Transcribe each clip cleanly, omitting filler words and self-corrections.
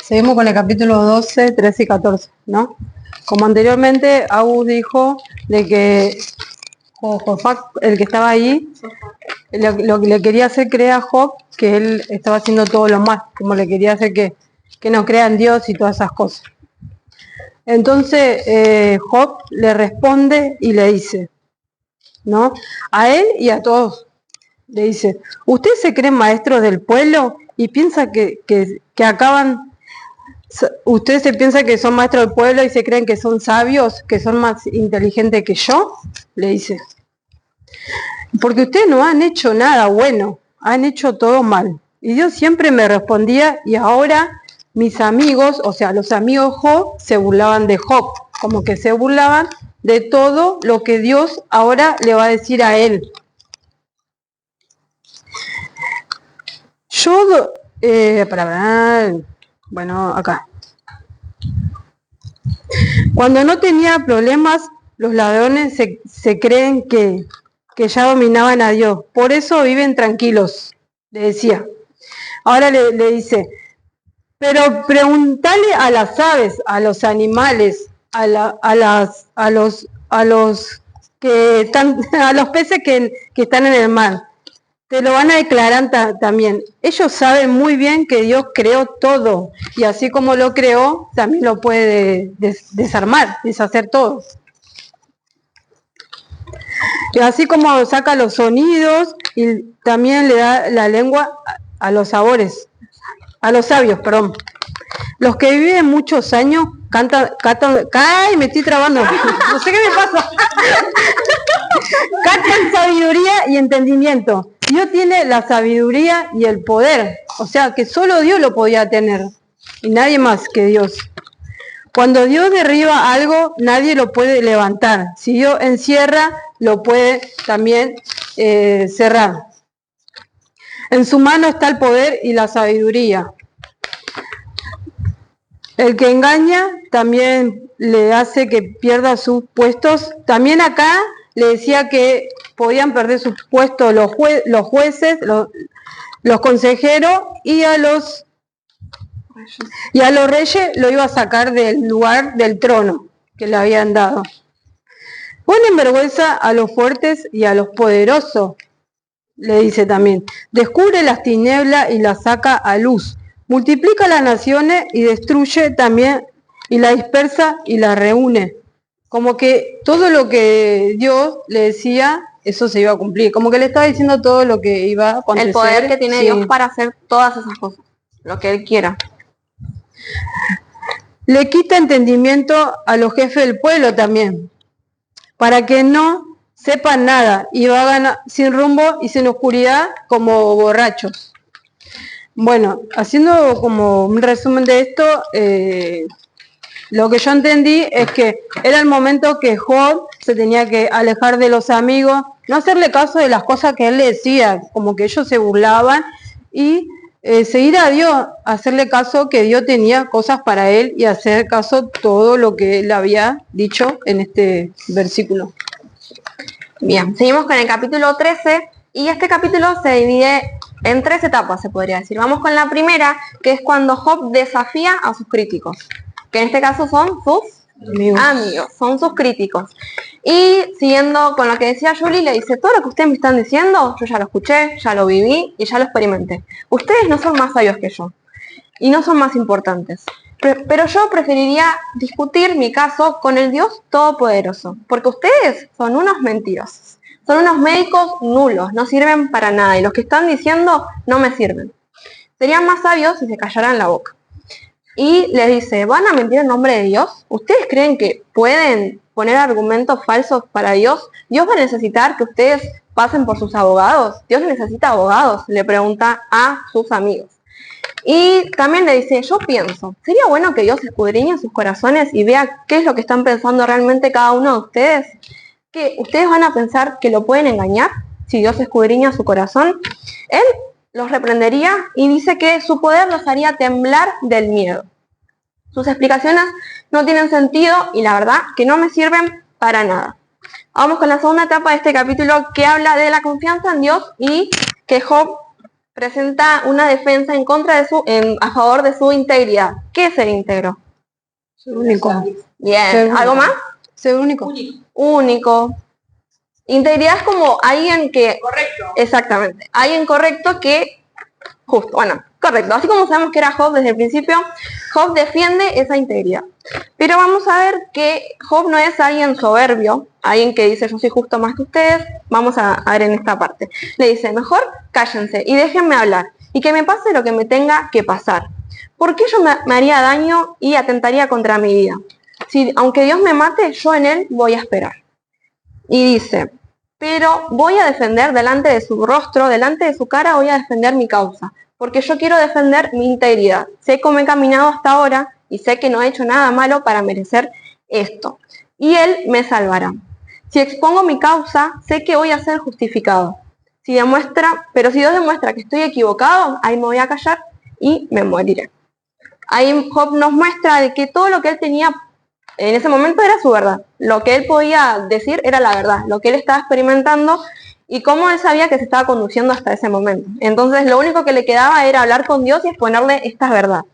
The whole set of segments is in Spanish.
Seguimos con el capítulo 12, 13 y 14, ¿no? Como anteriormente, Agus dijo de que Josafat, el que estaba ahí, lo que le quería hacer creer a Job que él estaba haciendo todo lo mal, como le quería hacer que no crea en Dios y todas esas cosas. Entonces Job le responde y le dice, ¿no? A él y a todos, le dice, ¿ustedes se creen maestros del pueblo y piensan que acaban... ¿Ustedes se piensan que son maestros del pueblo y se creen que son sabios, que son más inteligentes que yo? Le dice. Porque ustedes no han hecho nada bueno, han hecho todo mal. Y Dios siempre me respondía y ahora mis amigos, o sea, los amigos de Job, se burlaban de Job, como que se burlaban de todo lo que Dios ahora le va a decir a él. Bueno, acá. Cuando no tenía problemas, los ladrones se creen que ya dominaban a Dios. Por eso viven tranquilos, le decía. Ahora le dice, pero preguntale a las aves, a los animales, a los peces que están en el mar. Te lo van a declarar también. Ellos saben muy bien que Dios creó todo y así como lo creó, también lo puede desarmar, deshacer todo. Y así como saca los sonidos y también le da la lengua a los sabios, perdón. Los que viven muchos años cantan, ¡ay, me estoy trabando! No sé qué me pasa. Cantan sabiduría y entendimiento. Dios tiene la sabiduría y el poder. O sea, que solo Dios lo podía tener. Y nadie más que Dios. Cuando Dios derriba algo, nadie lo puede levantar. Si Dios encierra, lo puede también cerrar. En su mano está el poder y la sabiduría. El que engaña también le hace que pierda sus puestos. También acá le decía que podían perder sus puestos los jueces, los consejeros y a los reyes lo iba a sacar del lugar del trono que le habían dado. Ponen vergüenza a los fuertes y a los poderosos, le dice también. Descubre las tinieblas y las saca a luz. Multiplica las naciones y destruye también, y la dispersa y la reúne. Como que todo lo que Dios le decía, eso se iba a cumplir. Como que le estaba diciendo todo lo que iba a acontecer. El poder que tiene Dios para hacer todas esas cosas, lo que Él quiera. Le quita entendimiento a los jefes del pueblo también, para que no sepan nada y vagan sin rumbo y sin oscuridad como borrachos. Bueno, haciendo como un resumen de esto, lo que yo entendí es que era el momento que Job se tenía que alejar de los amigos, no hacerle caso de las cosas que él le decía, como que ellos se burlaban, y seguir a Dios, hacerle caso que Dios tenía cosas para él y hacer caso todo lo que él había dicho en este versículo. Bien, seguimos con el capítulo 13 y este capítulo se divide en 3 etapas, se podría decir. Vamos con la primera, que es cuando Job desafía a sus críticos, que en este caso son sus amigos, son sus críticos. Y siguiendo con lo que decía Julie, le dice, todo lo que ustedes me están diciendo, yo ya lo escuché, ya lo viví y ya lo experimenté. Ustedes no son más sabios que yo y no son más importantes. Pero yo preferiría discutir mi caso con el Dios Todopoderoso, porque ustedes son unos mentirosos, son unos médicos nulos, no sirven para nada y los que están diciendo no me sirven. Serían más sabios si se callaran la boca. Y les dice, ¿van a mentir en nombre de Dios? ¿Ustedes creen que pueden poner argumentos falsos para Dios? ¿Dios va a necesitar que ustedes pasen por sus abogados? ¿Dios necesita abogados? Le pregunta a sus amigos. Y también le dice, yo pienso, sería bueno que Dios escudriñe sus corazones y vea qué es lo que están pensando realmente cada uno de ustedes. ¿Que ustedes van a pensar que lo pueden engañar si Dios escudriña su corazón? Él los reprendería y dice que su poder los haría temblar del miedo. Sus explicaciones no tienen sentido y la verdad que no me sirven para nada. Vamos con la segunda etapa de este capítulo que habla de la confianza en Dios y que Job presenta una defensa en contra de a favor de su integridad. ¿Qué es ser íntegro? Ser único. Bien, Ser ¿algo único. más? Ser único. Único. Integridad es como alguien que... Correcto. Exactamente. Alguien correcto que... Justo, bueno, correcto. Así como sabemos que era Job desde el principio, Job defiende esa integridad. Pero vamos a ver que Job no es alguien soberbio, alguien que dice yo soy justo más que ustedes. Vamos a ver en esta parte. Le dice, mejor cállense y déjenme hablar y que me pase lo que me tenga que pasar. Porque yo me haría daño y atentaría contra mi vida. Si, aunque Dios me mate, yo en él voy a esperar. Y dice, pero voy a defender delante de su rostro, delante de su cara voy a defender mi causa, porque yo quiero defender mi integridad. Sé cómo he caminado hasta ahora y sé que no he hecho nada malo para merecer esto. Y él me salvará. Si expongo mi causa, sé que voy a ser justificado. Pero si Dios demuestra que estoy equivocado, ahí me voy a callar y me moriré. Ahí Job nos muestra de que todo lo que él tenía en ese momento era su verdad. Lo que él podía decir era la verdad, lo que él estaba experimentando y cómo él sabía que se estaba conduciendo hasta ese momento. Entonces lo único que le quedaba era hablar con Dios y exponerle estas verdades.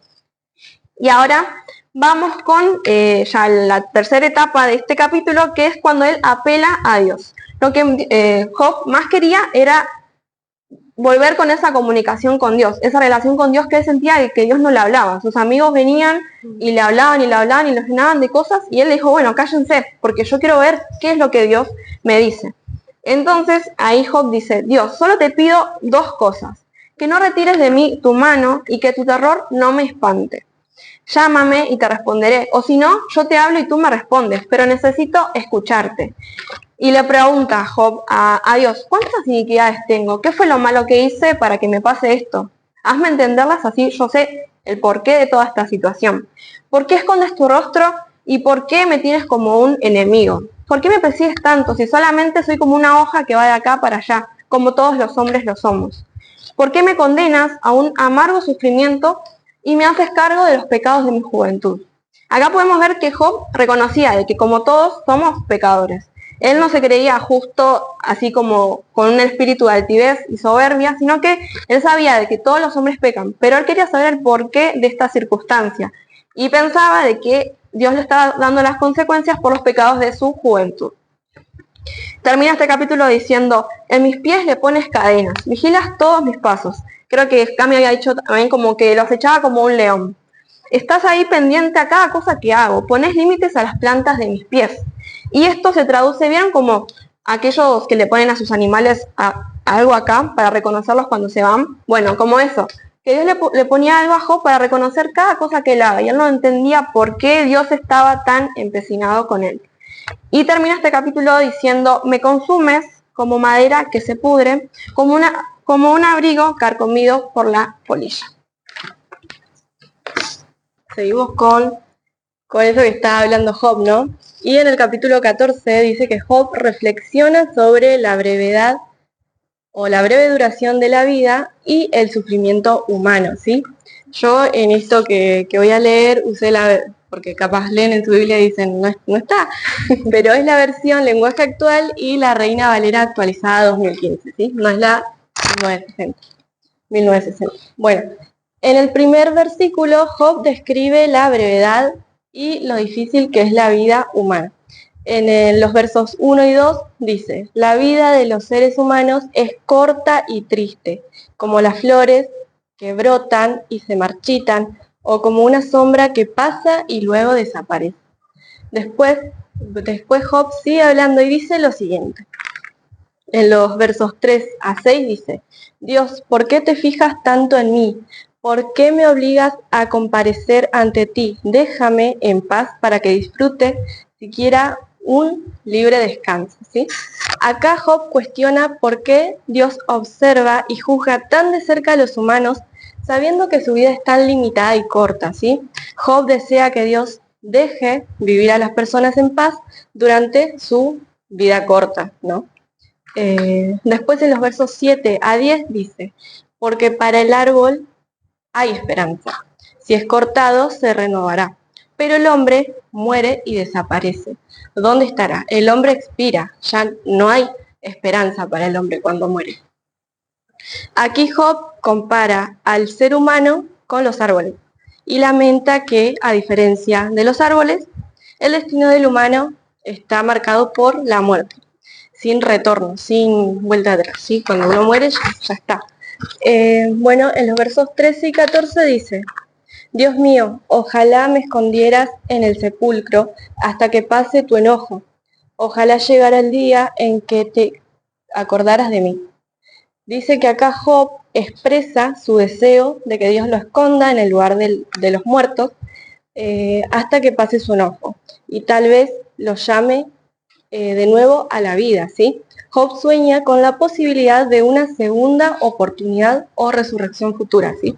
Y ahora vamos con ya la tercera etapa de este capítulo, que es cuando él apela a Dios. Lo que Job más quería era volver con esa comunicación con Dios, esa relación con Dios que él sentía que Dios no le hablaba. Sus amigos venían y le hablaban y le hablaban y lo llenaban de cosas y él le dijo, bueno, cállense, porque yo quiero ver qué es lo que Dios me dice. Entonces ahí Job dice, Dios, solo te pido dos cosas, que no retires de mí tu mano y que tu terror no me espante. Llámame y te responderé, o si no, yo te hablo y tú me respondes, pero necesito escucharte. Y le pregunta Job a Dios, ¿cuántas iniquidades tengo? ¿Qué fue lo malo que hice para que me pase esto? Hazme entenderlas así yo sé el porqué de toda esta situación. ¿Por qué escondes tu rostro y por qué me tienes como un enemigo? ¿Por qué me persigues tanto si solamente soy como una hoja que va de acá para allá, como todos los hombres lo somos? ¿Por qué me condenas a un amargo sufrimiento y me haces cargo de los pecados de mi juventud? Acá podemos ver que Job reconocía de que como todos somos pecadores. Él no se creía justo así como con un espíritu de altivez y soberbia, sino que él sabía de que todos los hombres pecan, pero él quería saber el porqué de esta circunstancia y pensaba de que Dios le estaba dando las consecuencias por los pecados de su juventud. Termina este capítulo diciendo, en mis pies le pones cadenas, vigilas todos mis pasos. Creo que Cami había dicho también como que lo acechaba como un león. Estás ahí pendiente a cada cosa que hago, pones límites a las plantas de mis pies. Y esto se traduce bien como aquellos que le ponen a sus animales algo acá para reconocerlos cuando se van. Bueno, como eso, que Dios le ponía algo a Job para reconocer cada cosa que él haga. Y él no entendía por qué Dios estaba tan empecinado con él. Y termina este capítulo diciendo, me consumes como madera que se pudre, como un abrigo carcomido por la polilla. Seguimos con eso que está hablando Job, ¿no? Y en el capítulo 14 dice que Job reflexiona sobre la brevedad o la breve duración de la vida y el sufrimiento humano, ¿sí? Yo en esto que voy a leer usé porque capaz leen en su Biblia y dicen, no está, pero es la versión lenguaje actual y la Reina Valera actualizada 2015, ¿sí? No es la 1960. Bueno, en el primer versículo Job describe la brevedad y lo difícil que es la vida humana. En los versos 1 y 2 dice, la vida de los seres humanos es corta y triste, como las flores que brotan y se marchitan, o como una sombra que pasa y luego desaparece. Después Job sigue hablando y dice lo siguiente. En los versos 3 a 6 dice, Dios, ¿por qué te fijas tanto en mí? ¿Por qué me obligas a comparecer ante ti? Déjame en paz para que disfrute siquiera un libre descanso, ¿sí? Acá Job cuestiona por qué Dios observa y juzga tan de cerca a los humanos, sabiendo que su vida es tan limitada y corta, ¿sí? Job desea que Dios deje vivir a las personas en paz durante su vida corta, ¿no? Después en los versos 7 a 10 dice, porque para el árbol hay esperanza, si es cortado se renovará, pero el hombre muere y desaparece. ¿Dónde estará? El hombre expira, ya no hay esperanza para el hombre cuando muere. Aquí Job compara al ser humano con los árboles y lamenta que, a diferencia de los árboles, el destino del humano está marcado por la muerte, sin retorno, sin vuelta atrás, ¿sí? Cuando uno muere ya está. Bueno, en los versos 13 y 14 dice: Dios mío, ojalá me escondieras en el sepulcro hasta que pase tu enojo. Ojalá llegara el día en que te acordaras de mí. Dice que acá Job expresa su deseo de que Dios lo esconda en el lugar de los muertos hasta que pase su enojo y tal vez lo llame de nuevo a la vida, ¿sí? Job sueña con la posibilidad de una segunda oportunidad o resurrección futura, ¿sí?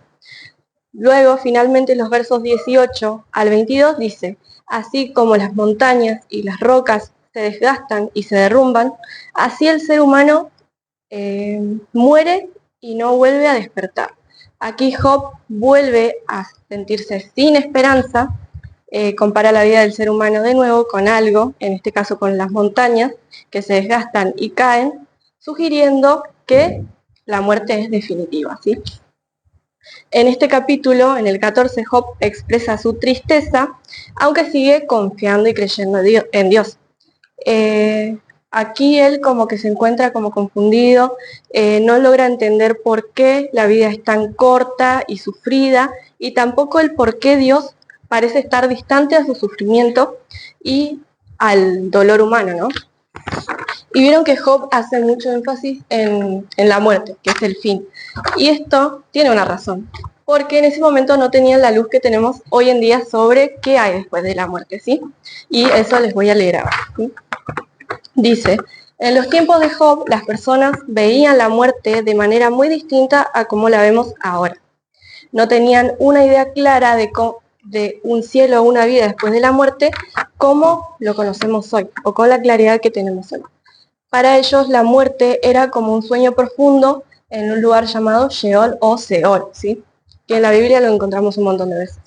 Luego, finalmente, los versos 18 al 22 dice: así como las montañas y las rocas se desgastan y se derrumban, así el ser humano muere y no vuelve a despertar. Aquí Job vuelve a sentirse sin esperanza, compara la vida del ser humano de nuevo con algo, en este caso con las montañas, que se desgastan y caen, sugiriendo que la muerte es definitiva, ¿sí? En este capítulo, en el 14, Job expresa su tristeza, aunque sigue confiando y creyendo en Dios. Aquí él como que se encuentra como confundido, no logra entender por qué la vida es tan corta y sufrida, y tampoco el por qué Dios parece estar distante a su sufrimiento y al dolor humano, ¿no? Y vieron que Job hace mucho énfasis en la muerte, que es el fin. Y esto tiene una razón, porque en ese momento no tenían la luz que tenemos hoy en día sobre qué hay después de la muerte, ¿sí? Y eso les voy a leer ahora, ¿sí? Dice: en los tiempos de Job, las personas veían la muerte de manera muy distinta a como la vemos ahora. No tenían una idea clara de un cielo o una vida después de la muerte como lo conocemos hoy, o con la claridad que tenemos hoy. Para ellos, la muerte era como un sueño profundo en un lugar llamado Sheol o Seol, ¿sí? Que en la Biblia lo encontramos un montón de veces.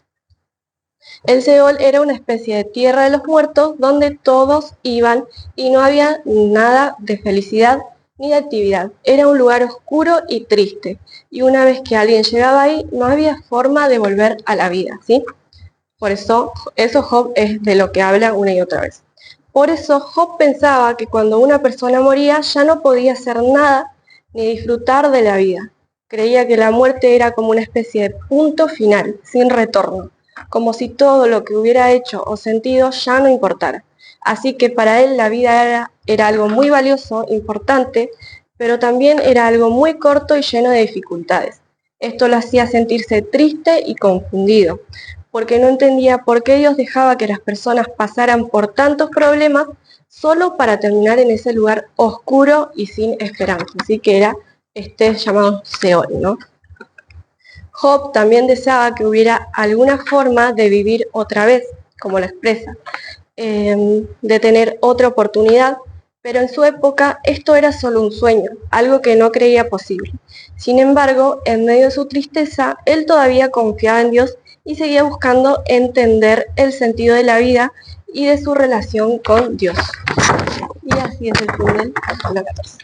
El Seol era una especie de tierra de los muertos donde todos iban y no había nada de felicidad ni de actividad. Era un lugar oscuro y triste, y una vez que alguien llegaba ahí no había forma de volver a la vida, ¿sí? Por eso Job es de lo que habla una y otra vez. Por eso Job pensaba que cuando una persona moría ya no podía hacer nada ni disfrutar de la vida. Creía que la muerte era como una especie de punto final, sin retorno, como si todo lo que hubiera hecho o sentido ya no importara. Así que para él la vida era algo muy valioso, importante, pero también era algo muy corto y lleno de dificultades. Esto lo hacía sentirse triste y confundido, porque no entendía por qué Dios dejaba que las personas pasaran por tantos problemas solo para terminar en ese lugar oscuro y sin esperanza. Así que era llamado Seol, ¿no? Job también deseaba que hubiera alguna forma de vivir otra vez, como lo expresa, de tener otra oportunidad, pero en su época esto era solo un sueño, algo que no creía posible. Sin embargo, en medio de su tristeza, él todavía confiaba en Dios y seguía buscando entender el sentido de la vida y de su relación con Dios. Y así es el fin del capítulo 14.